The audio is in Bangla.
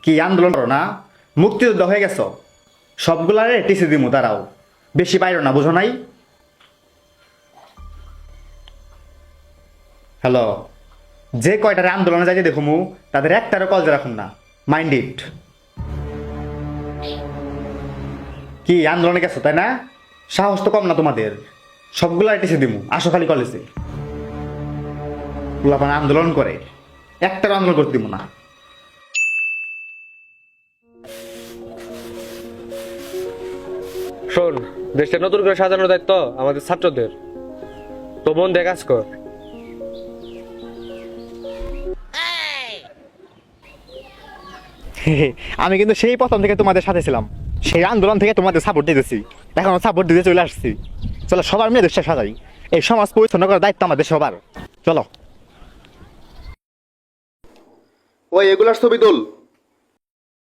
কি আন্দোলন করো না? মুক্তিযুদ্ধ হয়ে গেছো, সবগুলারে টিসি দিমু, তারাও বেশি বাইরো না, বুঝো নাই? হ্যালো, যে কয়টারে আন্দোলনে যাইতে দেখুমু তাদের একটারও কল রাখুন না, মাইন্ড ইট। কি আন্দোলনে গেছো তাই না? সাহস তো কম না তোমাদের, সবগুলা টিসি দিমু, আসো খালি কলেজে। পোলাপান আন্দোলন করে, একটারও আন্দোলন করতে দিব না। শোন, দেশটা নতুন করে সাজানোর দায়িত্ব আমাদের ছাত্রদের। তো মন দিয়ে কাজ কর। আমি কিন্তু সেই প্রথম থেকে তোমাদের সাথে ছিলাম, সেই আন্দোলন থেকে তোমাদের সাপোর্ট দিতেছি, এখন সাপোর্ট দিতে চলে আসছি। চলো সবার মিলে দেশটা সাজাই, এই সমাজ পরিচ্ছন্ন করার দায়িত্ব আমাদের সবার। চলো, ওই এগুলার ছবি তুল।